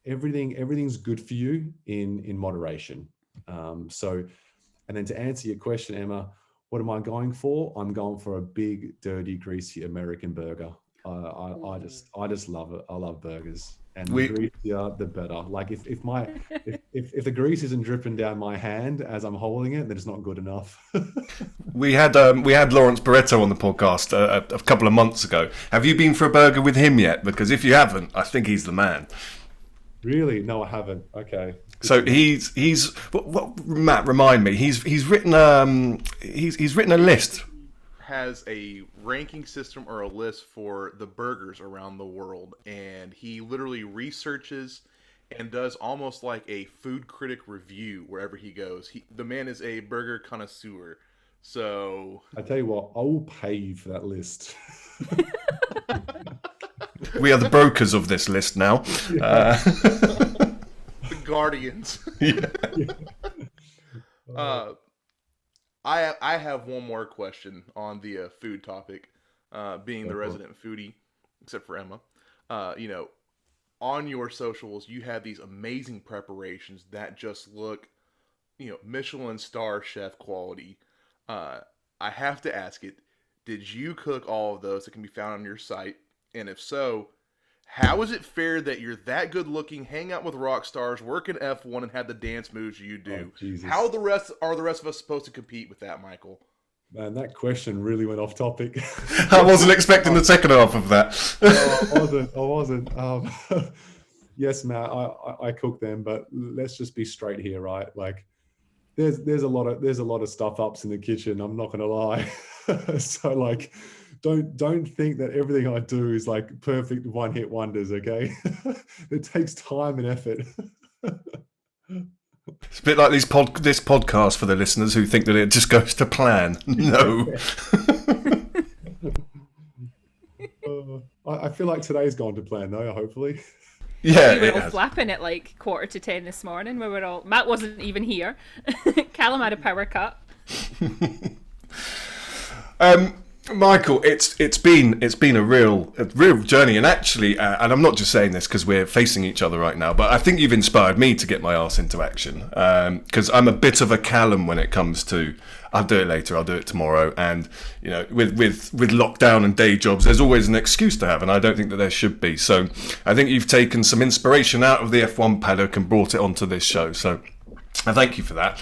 everything's good for you in moderation. And then to answer your question, Emma, what am I going for? I'm going for a big, dirty, greasy American burger. I just love it. I love burgers, and the greasier, the better. Like if the grease isn't dripping down my hand as I'm holding it, then it's not good enough. We had Lawrence Barretto on the podcast a couple of months ago. Have you been for a burger with him yet? Because if you haven't, I think he's the man. Really? No, I haven't. Okay. So he's Matt, remind me. He's written a list. Has a ranking system or a list for the burgers around the world, and he literally researches and does almost like a food critic review wherever he goes. The man is a burger connoisseur. So I tell you what, I will pay you for that list. We are the brokers of this list now. Yeah. The guardians. Yeah. I have one more question on the food topic, being the resident foodie, except for Emma. On your socials, you have these amazing preparations that just look, Michelin star chef quality. I have to ask it, did you cook all of those that can be found on your site? And if so, how is it fair that you're that good looking, hang out with rock stars, work in F1, and have the dance moves you do? Oh, how are the rest of us supposed to compete with that, Michael? Man, that question really went off topic. I wasn't expecting the second half of that. No, I wasn't. Yes, Matt, I cook them, but let's just be straight here, right? Like, there's a lot of stuff ups in the kitchen. I'm not gonna lie. So like, don't think that everything I do is like perfect one hit wonders. Okay, it takes time and effort. It's a bit like this podcast for the listeners who think that it just goes to plan. No. I feel like today's gone to plan though, hopefully. Yeah, we were all flapping at like 9:45 this morning. Matt wasn't even here. Callum had a power cut. Michael, it's been a real journey, and actually, and I'm not just saying this because we're facing each other right now, but I think you've inspired me to get my arse into action, because I'm a bit of a Callum when it comes to I'll do it later, I'll do it tomorrow, and you know, with lockdown and day jobs, there's always an excuse to have, and I don't think that there should be. So I think you've taken some inspiration out of the F1 paddock and brought it onto this show. So I thank you for that.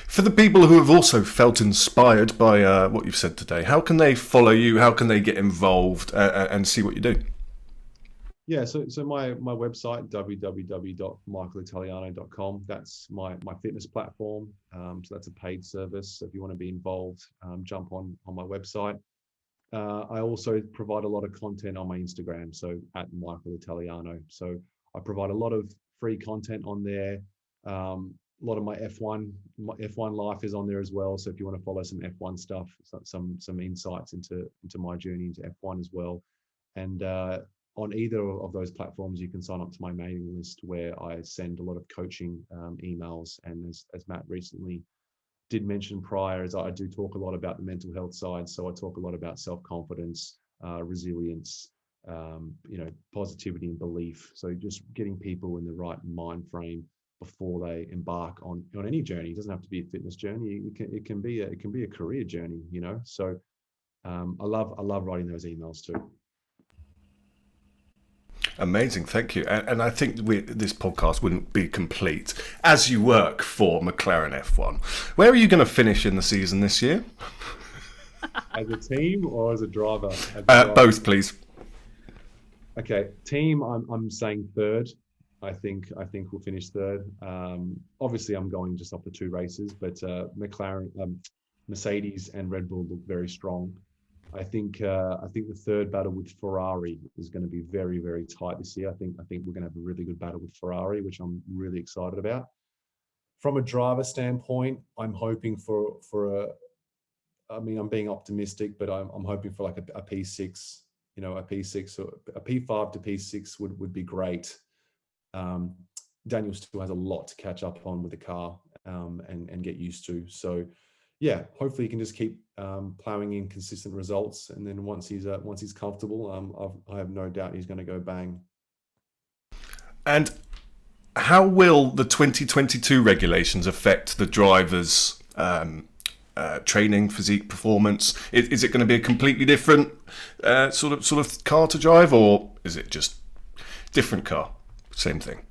For the people who have also felt inspired by what you've said today, how can they follow you? How can they get involved and see what you do? Yeah, so my website, www.michaelitaliano.com, that's my fitness platform. So that's a paid service. So if you want to be involved, jump on my website. I also provide a lot of content on my Instagram, so at Michael Italiano. So I provide a lot of free content on there. A lot of my F1 life is on there as well. So if you want to follow some F1 stuff, some insights into my journey into F1 as well. And on either of those platforms, you can sign up to my mailing list where I send a lot of coaching emails. And as Matt recently did mention prior, is I do talk a lot about the mental health side. So I talk a lot about self-confidence, resilience, positivity and belief. So just getting people in the right mind frame before they embark on any journey. It doesn't have to be a fitness journey. It can be a career journey, you know. So I love writing those emails too. Amazing, thank you. And I think this podcast wouldn't be complete as you work for McLaren F1. Where are you going to finish in the season this year? As a team or as a driver? Both, please. Okay, team. I'm saying third. I think we'll finish third. Obviously, I'm going just off the two races, but McLaren, Mercedes, and Red Bull look very strong. I think the third battle with Ferrari is going to be very, very tight this year. I think we're going to have a really good battle with Ferrari, which I'm really excited about. From a driver standpoint, I'm hoping for I'm being optimistic, but I'm hoping for like a P6, a P6 or a P5 to P6 would be great. Daniel still has a lot to catch up on with the car and get used to. So yeah, hopefully he can just keep plowing in consistent results, and then once he's comfortable, I have no doubt he's going to go bang. And how will the 2022 regulations affect the drivers' training, physique, performance? Is it going to be a completely different sort of car to drive, or is it just different car, same thing?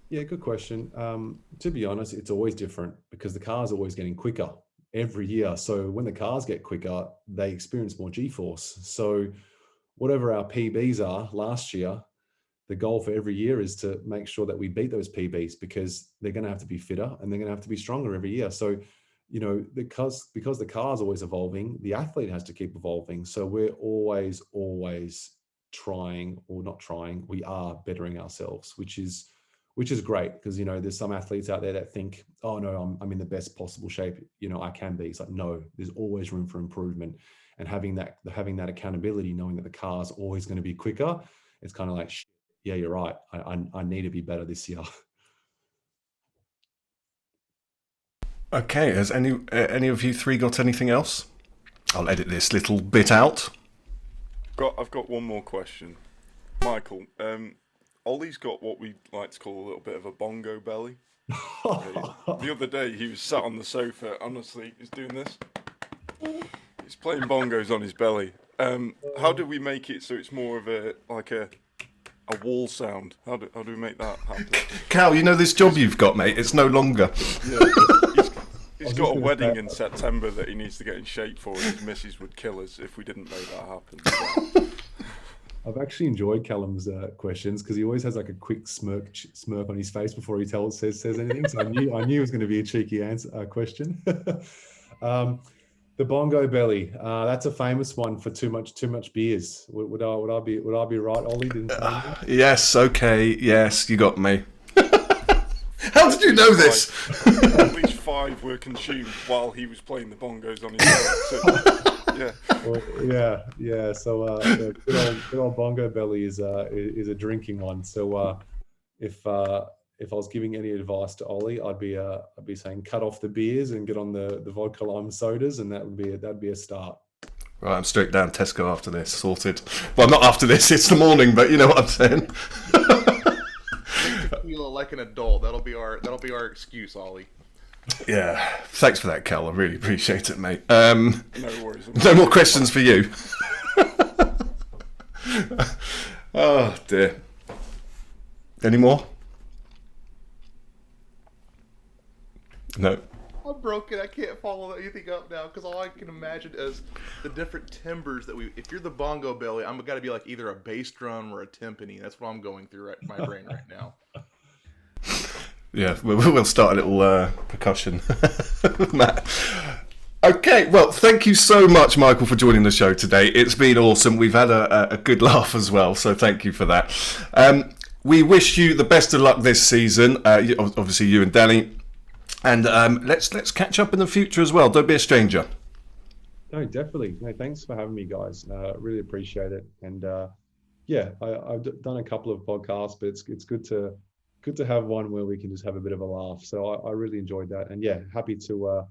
Yeah, good question. To be honest, it's always different because the car's always getting quicker every year. So when the cars get quicker, they experience more G-force. So whatever our PBs are last year, the goal for every year is to make sure that we beat those PBs, because they're going to have to be fitter and they're going to have to be stronger every year. So, because the car's always evolving, the athlete has to keep evolving. So we're always trying, or not trying, we are bettering ourselves, which is great, because there's some athletes out there that think, oh no, I'm in the best possible shape I can be. It's like, no, there's always room for improvement, and having that accountability, knowing that the car's always going to be quicker, it's kind of like, yeah, you're right, I need to be better this year. Okay, has any of you three got anything else? I'll edit this little bit out. I've got one more question, Michael. Ollie's got what we like to call a little bit of a bongo belly. The other day he was sat on the sofa, honestly, he's doing this. He's playing bongos on his belly. How do we make it so it's more of a wall sound? How do we make that happen? Cal, this job you've got, mate, it's no longer. Yeah, he's got a wedding in September that he needs to get in shape for, and his missus would kill us if we didn't make that happen. So. I've actually enjoyed Callum's questions, because he always has like a quick smirk on his face before he says anything. So I knew it was going to be a cheeky question. The bongo belly, that's a famous one for too much beers. Would I be right, Ollie? Yes. Okay. Yes, you got me. How did you know this? At least 5 were consumed while he was playing the bongos on his belly. Yeah. Well, yeah. So good old bongo belly is a drinking one. So if I was giving any advice to Ollie, I'd be saying cut off the beers and get on the vodka lime sodas, and that'd be a start. Right, I'm straight down Tesco after this. Sorted. Well, not after this. It's the morning, but you know what I'm saying. Tequila like an adult. That'll be our excuse, Ollie. Yeah. Thanks for that, Cal. I really appreciate it, mate. No worries. No more questions for you. Oh dear. Any more? No. I'm broken. I can't follow anything up now because all I can imagine is the different timbres that we. If you're the bongo belly, I'm got to be like either a bass drum or a timpani. That's what I'm going through my brain right now. Yeah, we'll start a little percussion, Matt. Okay, well, thank you so much, Michael, for joining the show today. It's been awesome. We've had a good laugh as well, so thank you for that. We wish you the best of luck this season. Obviously, you and Danny. And let's catch up in the future as well. Don't be a stranger. No, definitely. No, thanks for having me, guys. Really appreciate it. And I've done a couple of podcasts, but it's good to have one where we can just have a bit of a laugh. So I really enjoyed that. And yeah, happy to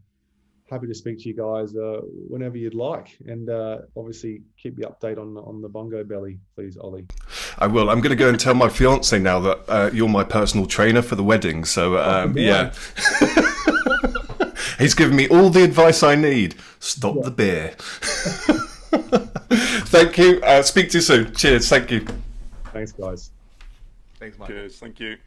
speak to you guys whenever you'd like. And obviously keep the update on the bongo belly, please, Ollie. I will. I'm going to go and tell my fiance now that you're my personal trainer for the wedding. So yeah. He's given me all the advice I need. Stop the beer. Thank you. Speak to you soon. Cheers. Thank you. Thanks, guys. Thanks, Mike. Cheers. Thank you.